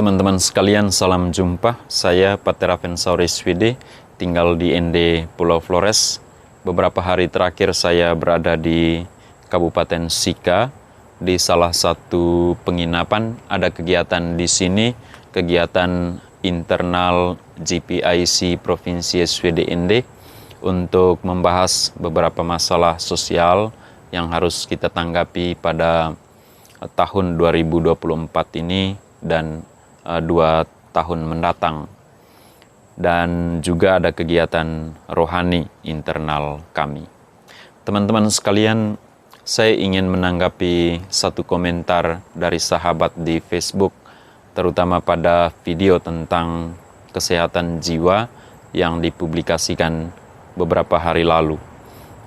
Teman-teman sekalian, salam jumpa. Saya Patera Pensauris Wide, tinggal di ND Pulau Flores. Beberapa hari terakhir saya berada di Kabupaten Sika, di salah satu penginapan. Ada kegiatan di sini, kegiatan internal GPIC Provinsi SWD untuk membahas beberapa masalah sosial yang harus kita tanggapi pada tahun 2024 ini dan 2 tahun mendatang. Dan juga ada kegiatan rohani internal kami. Teman-teman sekalian, saya ingin menanggapi satu komentar dari sahabat di Facebook, terutama pada video tentang kesehatan jiwa yang dipublikasikan beberapa hari lalu.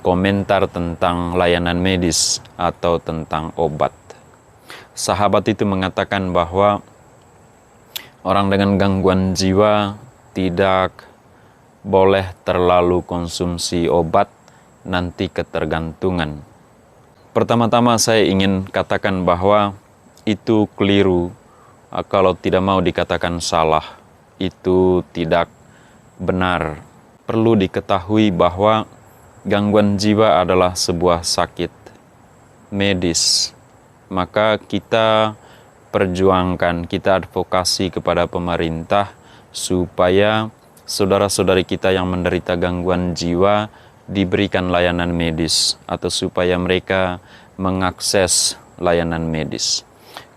Komentar tentang layanan medis atau tentang obat. Sahabat itu mengatakan bahwa orang dengan gangguan jiwa tidak boleh terlalu konsumsi obat, nanti ketergantungan. Pertama-tama saya ingin katakan bahwa itu keliru, kalau tidak mau dikatakan salah, itu tidak benar. Perlu diketahui bahwa gangguan jiwa adalah sebuah sakit medis. Maka kita perjuangkan, kita advokasi kepada pemerintah supaya saudara-saudari kita yang menderita gangguan jiwa diberikan layanan medis atau supaya mereka mengakses layanan medis.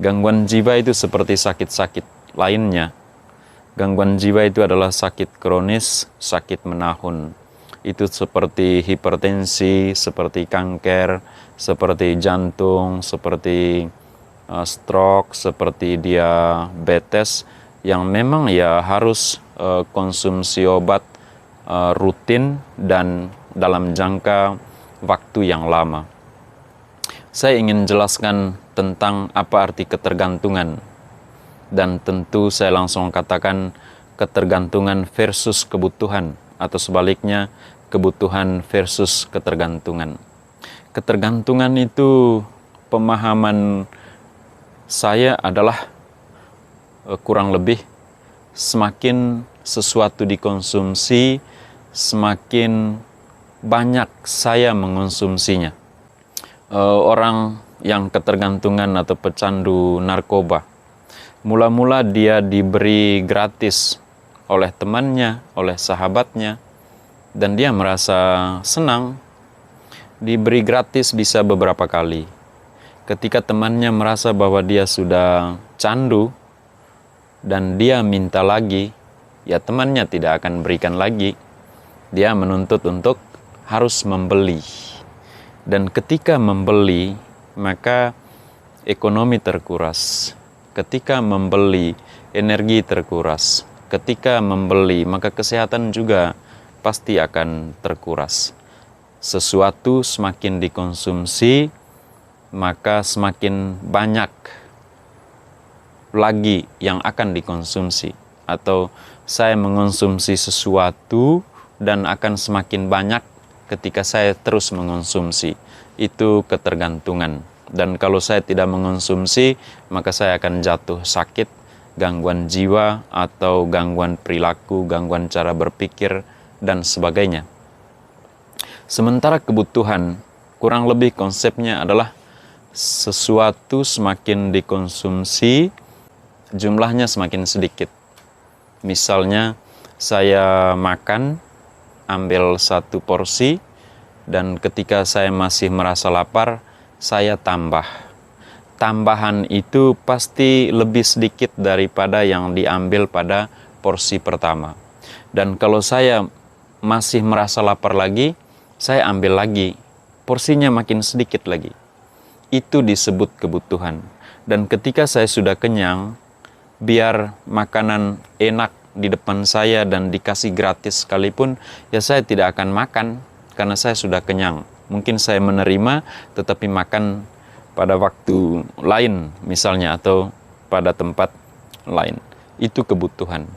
Gangguan jiwa itu seperti sakit-sakit lainnya. Gangguan jiwa itu adalah sakit kronis, sakit menahun. Itu seperti hipertensi, seperti kanker, seperti jantung, seperti stroke, seperti diabetes, yang memang ya harus konsumsi obat rutin dan dalam jangka waktu yang lama. Saya ingin jelaskan tentang apa arti ketergantungan, dan tentu saya langsung katakan ketergantungan versus kebutuhan, atau sebaliknya kebutuhan versus ketergantungan. Ketergantungan itu pemahaman saya adalah kurang lebih semakin sesuatu dikonsumsi, semakin banyak saya mengonsumsinya. Orang yang ketergantungan atau pecandu narkoba, mula-mula dia diberi gratis oleh temannya, oleh sahabatnya, dan dia merasa senang. Diberi gratis bisa beberapa kali. Ketika temannya merasa bahwa dia sudah candu dan dia minta lagi, ya temannya tidak akan berikan lagi. Dia menuntut untuk harus membeli. Dan ketika membeli, maka ekonomi terkuras. Ketika membeli, energi terkuras. Ketika membeli, maka kesehatan juga pasti akan terkuras. Sesuatu semakin dikonsumsi, maka semakin banyak lagi yang akan dikonsumsi. Atau saya mengonsumsi sesuatu dan akan semakin banyak ketika saya terus mengonsumsi. Itu ketergantungan. Dan kalau saya tidak mengonsumsi, maka saya akan jatuh sakit, gangguan jiwa atau gangguan perilaku, gangguan cara berpikir, dan sebagainya. Sementara kebutuhan, kurang lebih konsepnya adalah sesuatu semakin dikonsumsi, jumlahnya semakin sedikit. Misalnya, saya makan, ambil 1 porsi, dan ketika saya masih merasa lapar, saya tambah. Tambahan itu pasti lebih sedikit daripada yang diambil pada porsi pertama. Dan kalau saya masih merasa lapar lagi, saya ambil lagi, porsinya makin sedikit lagi. Itu disebut kebutuhan. Dan ketika saya sudah kenyang, biar makanan enak di depan saya dan dikasih gratis sekalipun, ya saya tidak akan makan karena saya sudah kenyang. Mungkin saya menerima, tetapi makan pada waktu lain misalnya, atau pada tempat lain. Itu kebutuhan.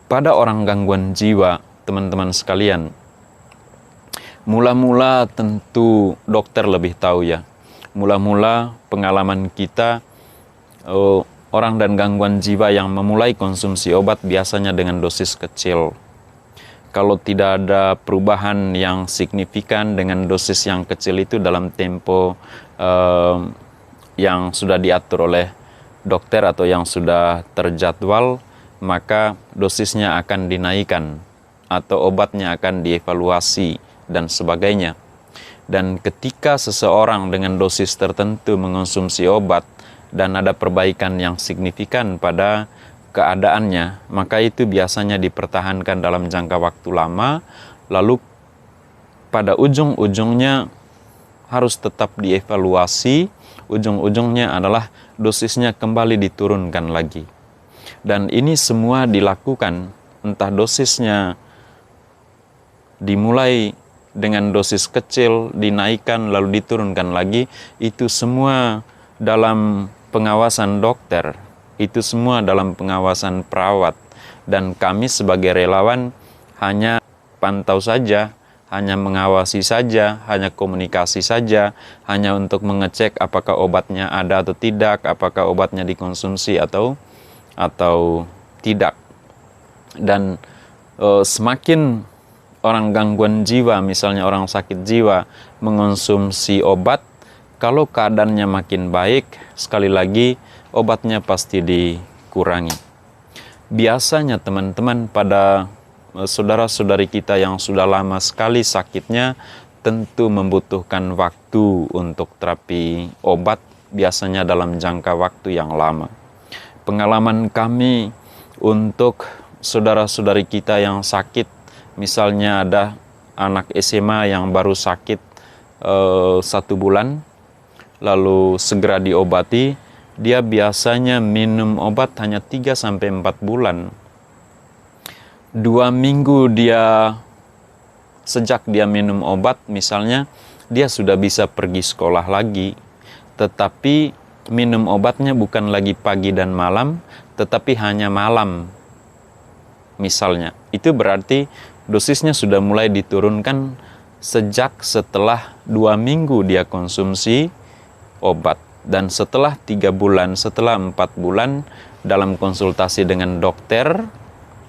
Pada orang gangguan jiwa, teman-teman sekalian, mula-mula tentu dokter lebih tahu ya. Mula-mula pengalaman kita, orang dan gangguan jiwa yang memulai konsumsi obat biasanya dengan dosis kecil. Kalau tidak ada perubahan yang signifikan dengan dosis yang kecil itu dalam tempo yang sudah diatur oleh dokter atau yang sudah terjadwal, maka dosisnya akan dinaikkan atau obatnya akan dievaluasi dan sebagainya. Dan ketika seseorang dengan dosis tertentu mengonsumsi obat dan ada perbaikan yang signifikan pada keadaannya, maka itu biasanya dipertahankan dalam jangka waktu lama, lalu pada ujung-ujungnya harus tetap dievaluasi, ujung-ujungnya adalah dosisnya kembali diturunkan lagi. Dan ini semua dilakukan, entah dosisnya dimulai dengan dosis kecil, dinaikkan lalu diturunkan lagi, itu semua dalam pengawasan dokter. Itu semua dalam pengawasan perawat, dan kami sebagai relawan hanya pantau saja, hanya mengawasi saja, hanya komunikasi saja, hanya untuk mengecek apakah obatnya ada atau tidak, apakah obatnya dikonsumsi atau tidak. Dan semakin orang gangguan jiwa, misalnya orang sakit jiwa mengonsumsi obat, kalau keadaannya makin baik, sekali lagi obatnya pasti dikurangi. Biasanya teman-teman, pada saudara-saudari kita yang sudah lama sekali sakitnya, tentu membutuhkan waktu untuk terapi obat, biasanya dalam jangka waktu yang lama. Pengalaman kami untuk saudara-saudari kita yang sakit, misalnya ada anak SMA yang baru sakit 1 bulan, lalu segera diobati, dia biasanya minum obat hanya 3-4 bulan. 2 minggu sejak dia minum obat misalnya, dia sudah bisa pergi sekolah lagi. Tetapi minum obatnya bukan lagi pagi dan malam, tetapi hanya malam misalnya. Itu berarti dosisnya sudah mulai diturunkan sejak setelah 2 minggu dia konsumsi obat. Dan setelah 3 bulan, setelah 4 bulan dalam konsultasi dengan dokter,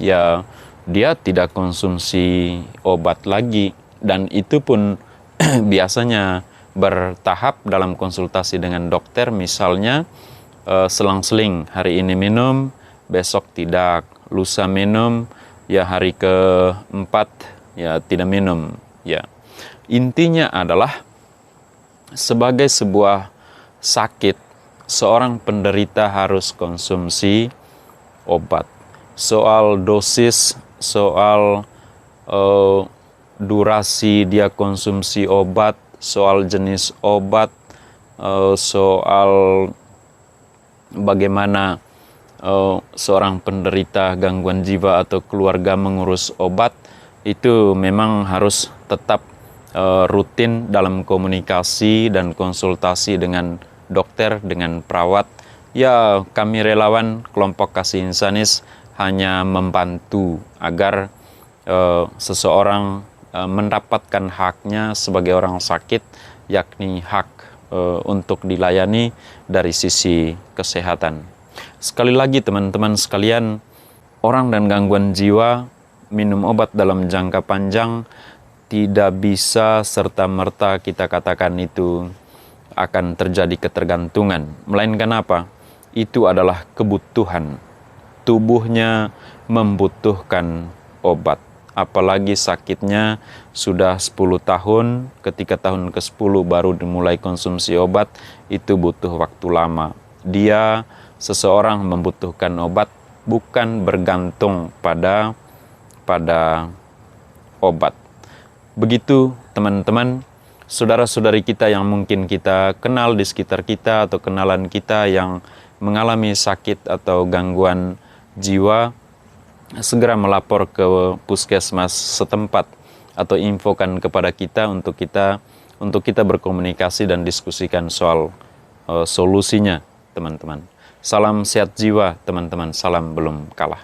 ya dia tidak konsumsi obat lagi. Dan itu pun biasanya bertahap dalam konsultasi dengan dokter, misalnya selang-seling, hari ini minum, besok tidak, lusa minum, ya hari ke-4 ya tidak minum. Ya, intinya adalah sebagai sebuah sakit, seorang penderita harus konsumsi obat. Soal dosis, soal durasi dia konsumsi obat, soal jenis obat, soal bagaimana seorang penderita gangguan jiwa atau keluarga mengurus obat, itu memang harus tetap rutin dalam komunikasi dan konsultasi dengan dokter, dengan perawat. Ya, kami relawan kelompok kasih insanis hanya membantu agar seseorang mendapatkan haknya sebagai orang sakit, yakni hak untuk dilayani dari sisi kesehatan. Sekali lagi teman-teman sekalian, orang dan gangguan jiwa minum obat dalam jangka panjang tidak bisa serta-merta kita katakan itu akan terjadi ketergantungan. Melainkan apa? Itu adalah kebutuhan. Tubuhnya membutuhkan obat. Apalagi sakitnya sudah 10 tahun, ketika tahun ke-10 baru dimulai konsumsi obat, itu butuh waktu lama. Seseorang membutuhkan obat bukan bergantung pada obat. Begitu teman-teman, saudara-saudari kita yang mungkin kita kenal di sekitar kita atau kenalan kita yang mengalami sakit atau gangguan jiwa, segera melapor ke puskesmas setempat atau infokan kepada kita untuk kita berkomunikasi dan diskusikan soal solusinya, teman-teman. Salam sehat jiwa, teman-teman. Salam belum kalah.